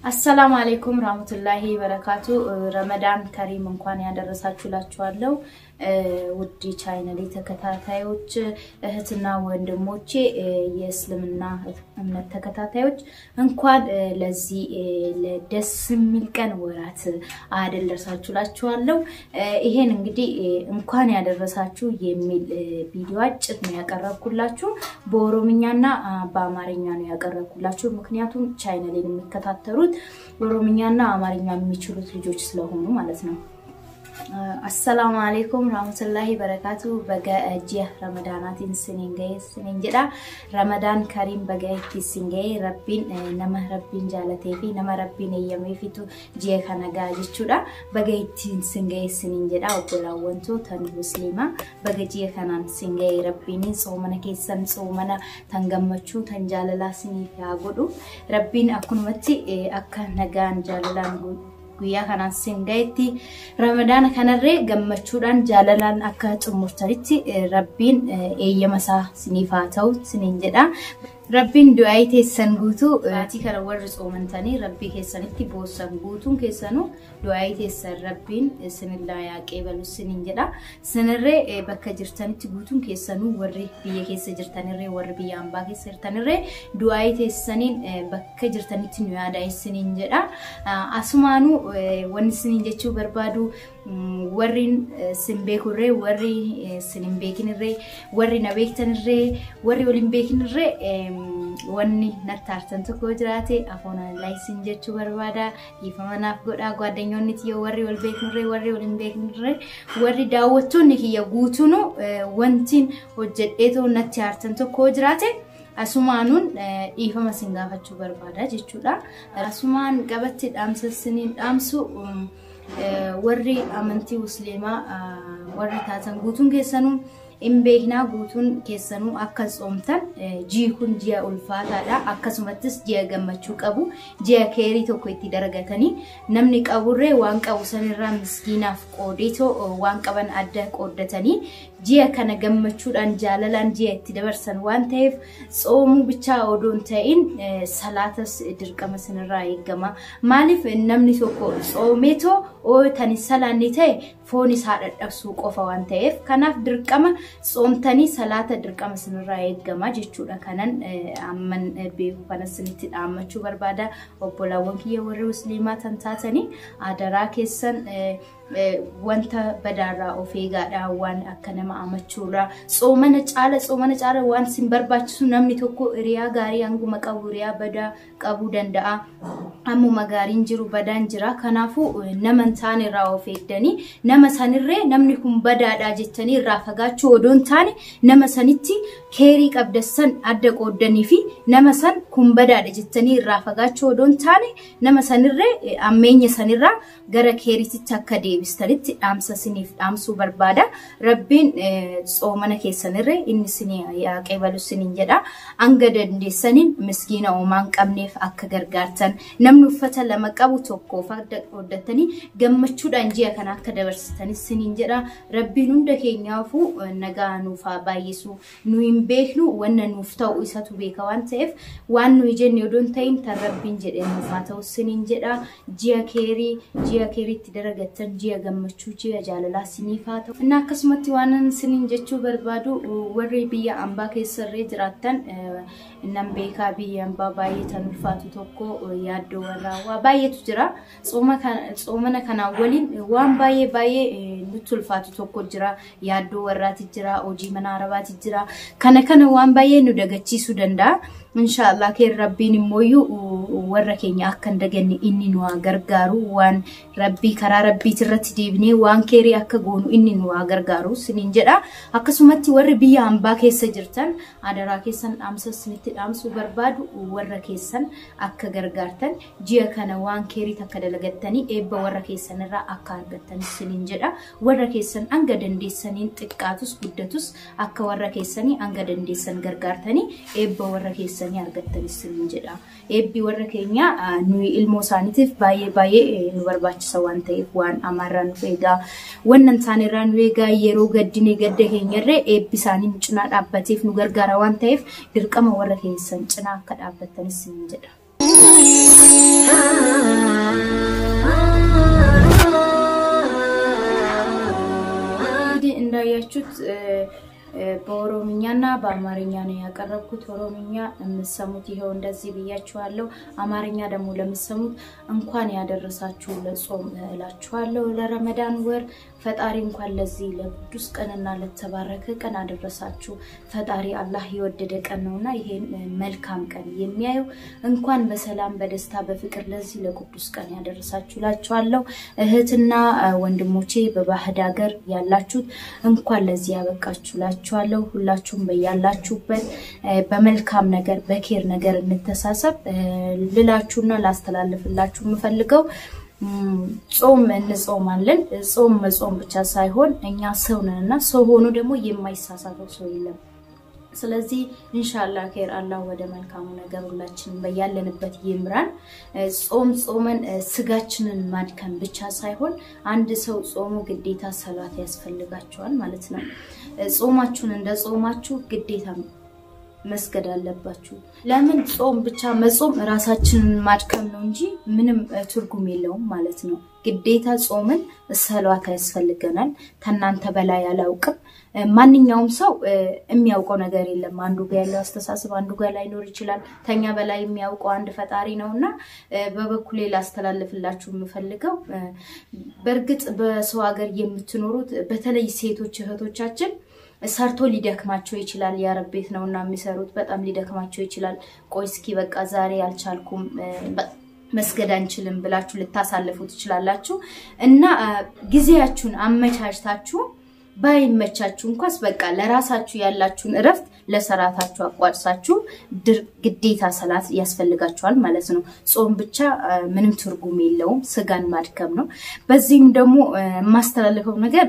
السلام عليكم ورحمة الله وبركاته. رمضان كريم እንኳን ያደረሳችሁላችኋለሁ ውድ ቻናሌ ተከታታዮች እህትና ወንድሞቼ የእስልምና እምነት ተከታታዮች እንኳን ለዚህ ለደስ የሚል ቀን ወራት አደረሳችሁላችኋለሁ። ይሄን እንግዲህ እንኳን ያደረሳችሁ የሚል ቪዲዮ አጭር ነው ያቀረብኩላችሁ በኦሮምኛና በአማርኛ ነው ያቀረብኩላችሁ ምክንያቱም ቻናሌን የሚከታተሉት ኦሮምኛና አማርኛ የሚችሉት ልጆች ስለሆኑ ማለት ነው። السلام عليكم ورحمة الله وبركاته. بقى جيه رمضانات سنينجدا رمضان كريم بقى تسنجي ربين نما ربين جالتي في نما ربين يمي فيتو جيه خنا جاجي شودا بقى تسنجي سنينجدا وبلا وانتو تن مسلمة بقى جيه خنا سنجي ربين صومنا كيسن صومنا تنجمشو تنجاللا سني في عقدو ربين أكون متي أكن نجان جاللا guyyaa kanaan singayti ramadaan kanarree gammachuudhaan jaalalaan akka xumurtanitti rabbiin eeyyamasaa siniif haa ta'u siniin jedha. Rabbiin du'aa teessan guutuu ati kana warri soomantanii rabbii keessanitti boossan guutuun keessanuu du'aa teessan rabbiin sinillaa yaaqee balu siniin jedha. Sinirree bakka jirtanitti guutuun keessanuu warri biyya keessa jirtanirree warri biyya ambaa keessa jirtanirree du'aa teessaniin bakka jirtanitti nu yaadaa siniin jedha. Asumaanuu wanni siniin jechuu barbaadu warri sinbeekurree warri sinimbeekinirree warri nabeektanirree warri waliin beekinirree wanni nattaartan tokko jiraate afoona laayisin jechuu barbaada ifamanaaf godhaa gwaaddanyoonni tiyoo warri wal beeknirree warri waliin beeknirree warri daawwattoonni kiyya guutuunu wantiin hojjedheetoo natti aartan tokko jiraate asumaanun ifama singaafachuu barbaada jechuudha. Asumaan qabatti dhaamsa siniin dhaamsu warri amantii musliimaa warri taatan guutuun keessanuu imbeekna guutuun keessanuu akka soomtan jiikun ji'a ulfaataadha akkasumattis ji'a gammachuu qabu ji'a keerii tokko itti daragatanii namni qaburree waan qabu sanirraa miskiinaaf qoodeetoo waan qaban adda qooddatanii ji'a kana gammachuudhaan jaalalaan ji'a itti dabarsan waan ta'eef soomuu bichaa odoon ta'in salaatas dirqama sanirraa eegama. Maaliif namni tokko soomeetoo oo tani salaanni ta'e foon isaa dadhabsuu qofa waan ta'eef kanaaf dirqama soomtanii salaata dirqama sanirraa eegama jechuudha. Kanan amman beeku kanas sinitti dhaammachuu barbaada obbolaawwan kiyya warri musliimaa tan taatanii adaraa keessan wanta badaarraa of eegaadha waan akka nama amachuudha. Soomana caala waan sin barbaachisu namni tokko hiriyaa gaarii hanguma qabu hiriyaa badaa qabuu danda'a. Ammuma gaariin jiru badaan jira. Kanaafuu nama taane irraa of eegdanii nama sanirree namni kun badaadha jettanii irraa fagaachuu odoon taane nama sanitti keerii qabdassan adda qooddanii fi nama san kun badaadha jettanii irraa fagaachuu odoon taane nama sanirree ammeenya sanirraa gara keeriitti akka deebistanitti dhaamsa siniif dhaamsuu barbaada. Rabbiin soomana keessanirree inni sinii yaaqee balu siniin jedha. Hanga dandeessaniin miskiina oomaan qabneef akka gargaartan namni uffata lama qabu tokko farda qooddatanii gammachuudhaan ji'a kana akka dabarsitanis siniin jedha. Rabbiin hunda keenyaafuu nagaa nuuf haa baay'isu. Nu hin beeknu wanna nuuf ta'u isatu beeka waan ta'eef waan nuyi jenne odoon ta'in tan rabbiin jedhee nuuf haa ta'u siniin jedha. Ji'a keeriitti daragattan ji'a gammachuu ji'a jaalalaa siniif haa ta'u. Inni akkasumatti waan siniin jechuu barbaadu warri biyya ambaa keessarree jiraattan nan beekaa biyya ambaa baay'ee tan ulfaatu tokko yaaddoo warraa waa baay'eetu jira. Soomana kanaan waliin waan baay'ee nutti ulfaatu tokko jira. Yaaddoo warraati jira, hojii mana arabaati jira. Kana waan baay'ee nu dagachiisuu danda'a. Inshallah kee rabbiin immoo warra keenya akka daganni inni nu gargaaru waan rabbii karaa rabbiitti irratti deebinee waan keerii akka goonu inni nu gargaaru siniin jedha. Akkasumatti warri biyya ambaa keessa jirtan adaraa keessan dhaamsa sinitti dhaamsuu barbaadu warra keessan akka gargaartan ji'a kana waan keerii akka dalagattanii eebba warra keessan irraa akka argattan siniin jedha. Warra keessan hanga dandeessaniin xiqqaatus guddatus akka warra keessanii hanga dandeessan gargaartanii eebba warra keessan sani argattanis siniin jedha. Eebbi warra keenya nuyi ilmoo isaaniitiif baay'ee nu barbaachisa waan ta'eef waan amarraa nu eegaa wannan isaanirraa nu eegaa yeroo gaddine gadda keenyarree eebbi isaanii nu cinaa dhaabbateef nu gargaara waan ta'eef dirqama warra keessan cinaa akka dhaabbattanis siniin jedha. በኦሮምኛና በአማርኛ ነው ያቀረብኩት ኦሮምኛ እንሰሙት ይሄው እንደዚህ ብያችኋለሁ አማርኛ ደግሞ ለምሰሙት እንኳን ያደረሳችሁ ለጾም እላችኋለሁ ለረመዳን ወር ፈጣሪ እንኳን ለዚህ ለቅዱስ ቀንና ለተባረከ ቀን አደረሳችሁ ፈጣሪ አላህ ይወደደ ቀን ነውና ይሄን መልካም ቀን የሚያዩ እንኳን በሰላም በደስታ በፍቅር ለዚህ ለቅዱስ ቀን ያደረሳችሁ እላችኋለሁ እህትና ወንድሞቼ በባህድ ሀገር ያላችሁ እንኳን ለዚህ ያበቃችሁ እላችኋለሁ ሁላችሁም በያላችሁበት በመልካም ነገር በኬር ነገር እንተሳሰብ ልላችሁና ላስተላልፍላችሁ ምፈልገው ጾም እንጾማለን ጾም መጾም ብቻ ሳይሆን እኛ ሰው ነንና ሰው ሆኖ ደግሞ የማይሳሳተው ሰው የለም ስለዚህ ኢንሻአላህ ኸይር አላህ ወደ መልካሙ ነገር ሁላችንም በያለንበት ይምራን ጾመን ስጋችንን ማድከም ብቻ ሳይሆን አንድ ሰው ጾሙ ግዴታ ሰላት ያስፈልጋቸዋል ማለት ነው ጾማችሁን እንደ ጾማችሁ ግዴታ መስገድ አለባችሁ ለምን ጾም ብቻ መጾም ራሳችንን ማድከም ነው እንጂ ምንም ትርጉም የለውም ማለት ነው ግዴታ ጾምን ሰላት ያስፈልገናል ተናንተ በላይ ያላውቅም ማንኛውም ሰው የሚያውቀው ነገር የለም አንዱ ጋር ያለው አስተሳሰብ አንዱ ጋር ላይ ኖር ይችላል ተኛ በላይ የሚያውቀው አንድ ፈጣሪ ነውና በበኩሌ ላስተላልፍላችሁ ምፈልገው በርግጥ በሰው ሀገር የምትኖሩት በተለይ ሴቶች እህቶቻችን ሰርቶ ሊደክማቸው ይችላል ያረብ ቤት ነውና የሚሰሩት በጣም ሊደክማቸው ይችላል ቆይስኪ በቃ ዛሬ አልቻልኩም መስገድ አንችልም ብላችሁ ልታሳልፉት ይችላልላችሁ እና ጊዜያችሁን አመቻችታችሁ ባይመቻችሁ እንኳን በቃ ለራሳችሁ ያላችሁን እረፍት ለሰራታችሁ አቋርሳችሁ ግዴታ ሰላት ያስፈልጋችኋል ማለት ነው ጾም ብቻ ምንም ትርጉም የለውም ስጋን ማድከም ነው በዚህም ደግሞ ማስተላለፈው ነገር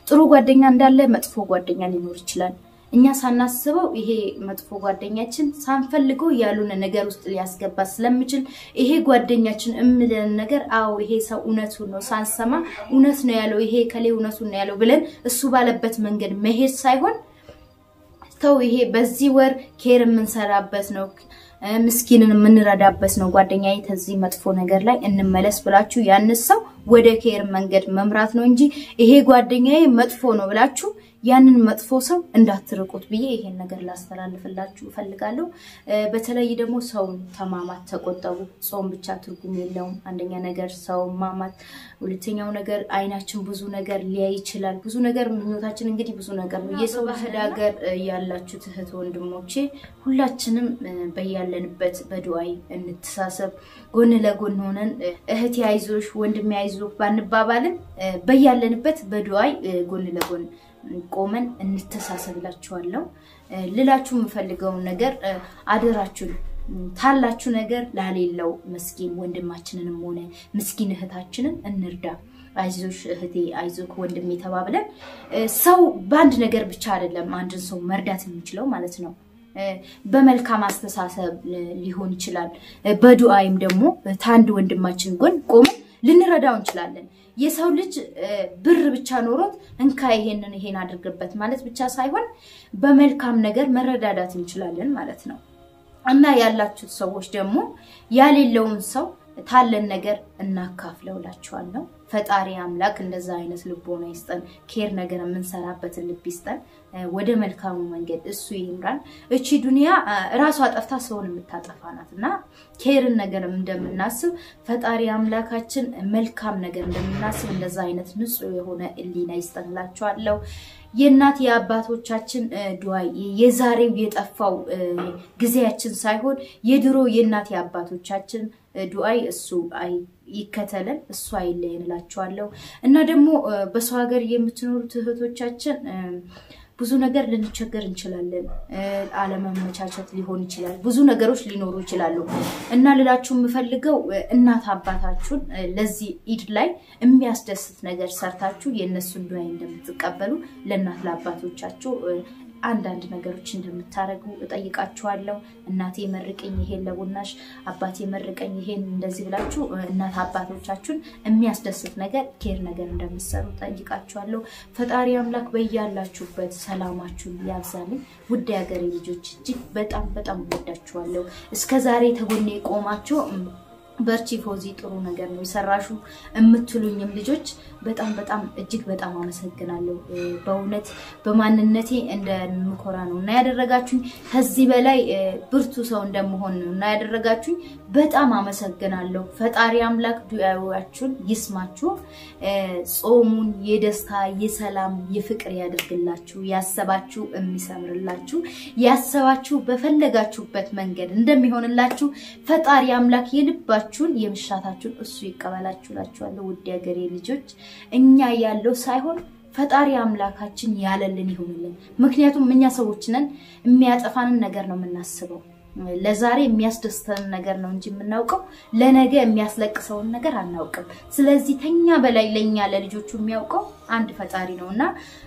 ጥሩ ጓደኛ እንዳለ መጥፎ ጓደኛ ሊኖር ይችላል እኛ ሳናስበው ይሄ መጥፎ ጓደኛችን ሳንፈልገው ያሉን ነገር ውስጥ ሊያስገባ ስለሚችል ይሄ ጓደኛችን እምለን ነገር አው ይሄ ሰው እውነቱ ነው ሳንሰማ እውነት ነው ያለው ይሄ ከሌ እውነቱ ነው ያለው ብለን እሱ ባለበት መንገድ መሄድ ሳይሆን ተው ይሄ በዚህ ወር ኬር ምንሰራበት ነው ምስኪንን ምንረዳበት ነው ጓደኛዬ ተዚህ መጥፎ ነገር ላይ እንመለስ ብላችሁ ያንሰው ወደ ኬር መንገድ መምራት ነው እንጂ ይሄ ጓደኛዬ መጥፎ ነው ብላችሁ ያንን መጥፎ ሰው እንዳትርቁት ብዬ ይሄን ነገር ላስተላልፍላችሁ ፈልጋለሁ በተለይ ደግሞ ሰው ተማማት ተቆጠቡ ጾም ብቻ ትርጉም የለውም አንደኛ ነገር ሰው ማማት ሁለተኛው ነገር አይናችን ብዙ ነገር ሊያይ ይችላል ብዙ ነገር ምኞታችን እንግዲህ ብዙ ነገር ነው የሰው ባህል ሀገር ያላችሁ እህት ወንድሞቼ ሁላችንም በያለንበት በዱዓይ እንተሳሰብ ጎን ለጎን ሆነን እህት ያይዞሽ ወንድም ያይዞሽ ባንባባልን በያለንበት በዱዓይ ጎን ለጎን ቆመን እንተሳሰብላችኋለሁ ልላችሁ ምፈልገው ነገር አደራችሁ ታላችሁ ነገር ላሌለው መስኪን ወንድማችንንም ሆነ መስኪን እህታችንን እንርዳ አይዞሽ እህቴ አይዞክ ወንድሜ ተባብለን ሰው ባንድ ነገር ብቻ አይደለም አንድ ሰው መርዳት የሚችለው ማለት ነው በመልካም አስተሳሰብ ሊሆን ይችላል በዱዓይም ደግሞ ታንድ ወንድማችን ጎን ቆመን ልንረዳው እንችላለን የሰው ልጅ ብር ብቻ ኖሮት እንካ ይሄን አድርገበት ማለት ብቻ ሳይሆን በመልካም ነገር መረዳዳት እንችላለን ማለት ነው እና ያላችሁ ሰዎች ደግሞ ያሌለውን ሰው ታለን ነገር እናካፍለውላችኋለሁ ፈጣሪ አምላክ እንደዛ አይነት ልቦና ይስጠን ኬር ነገር ምንሰራበት ልብ ይስጠን ወደ መልካሙ መንገድ እሱ ይምራን እቺ ዱንያ ራሷ ጠፍታ ሰውን የምታጠፋናትና ኬርን ነገር እንደምናስብ ፈጣሪ አምላካችን መልካም ነገር እንደምናስብ እንደዛ አይነት ንጹህ የሆነ እሊና ይስጠንላችኋለሁ የናት ያባቶቻችን ዱዓይ የዛሬው የጠፋው ጊዜያችን ሳይሆን የድሮ የናት ያባቶቻችን ዱዓይ እሱ አይ ይከተለን እሱ አይለየንላችኋለሁ እና ደግሞ በሰው ሀገር የምትኖሩት እህቶቻችን ብዙ ነገር ልንቸገር እንችላለን አለመመቻቸት ሊሆን ይችላል ብዙ ነገሮች ሊኖሩ ይችላሉ እና ልላችሁ ምፈልገው እናት አባታችሁን ለዚህ ኢድ ላይ የሚያስደስት ነገር ሰርታችሁ የነሱን ዱዓይ እንደምትቀበሉ ለእናት ለአባቶቻችሁ አንዳንድ ነገሮች እንደምታረጉ እጠይቃችኋለሁ እናቴ መርቀኝ ይሄን ለቡናሽ አባቴ መርቀኝ ይሄን እንደዚህ ብላችሁ እናት አባቶቻችሁን የሚያስደስት ነገር ኬር ነገር እንደምትሰሩ እጠይቃችኋለሁ ፈጣሪ አምላክ በያላችሁበት ሰላማችሁን ያብዛልኝ ውድ ያገሬ ልጆች እጅግ በጣም ወዳችኋለሁ እስከ ዛሬ ተጎኔ ቆማችሁ በርቺ ፎዚ ጥሩ ነገር ነው ይሰራሹ እምትሉኝም ልጆች በጣም እጅግ በጣም አመሰግናለሁ በእውነት በማንነቴ እንደምኮራ ነውና ያደረጋችሁኝ ከዚህ በላይ ብርቱ ሰው እንደምሆን ነውና ያደረጋችሁኝ በጣም አመሰግናለሁ ፈጣሪ አምላክ ዱዓያችሁን ይስማችሁ ጾሙን የደስታ የሰላም የፍቅር ያድርግላችሁ ያሰባችሁ የሚሰምርላችሁ ያሰባችሁ በፈለጋችሁበት መንገድ እንደሚሆንላችሁ ፈጣሪ አምላክ ይልባችሁን የምሻታችሁን እሱ ይቀበላችሁላችኋለሁ ውድ ያገሬ ልጆች እኛ ያለው ሳይሆን ፈጣሪ አምላካችን ያለልን ይሁንልን ምክንያቱም እኛ ሰዎች ነን የሚያጠፋንን ነገር ነው የምናስበው ለዛሬ የሚያስደስተን ነገር ነው እንጂ የምናውቀው ለነገ የሚያስለቅሰውን ነገር አናውቅም ስለዚህ ተኛ በላይ ለኛ ለልጆቹ የሚያውቀው አንድ ፈጣሪ ነውና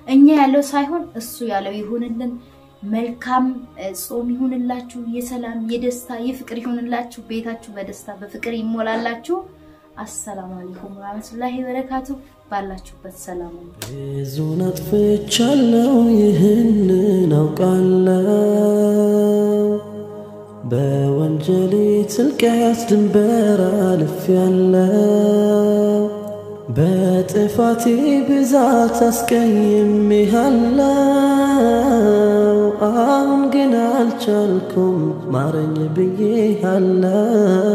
እኛ ያለው ሳይሆን እሱ ያለው ይሁንልን መልካም ጾም ይሁንላችሁ የሰላም የደስታ የፍቅር ይሁንላችሁ ቤታችሁ በደስታ በፍቅር ይሞላላችሁ አሰላሙ አለይኩም ወራህመቱላሂ ወበረካቱ ባላችሁበት ሰላም ዙናት ፍቻለው ይህንን አውቃለሁ በወንጀሌ ትልቀት ድንበር አልፌያለሁ በጥፋቴ ብዛት አስቀይሜሃለሁ አሁን ግን አልቻልኩም ማረኝ ብዬሃለሁ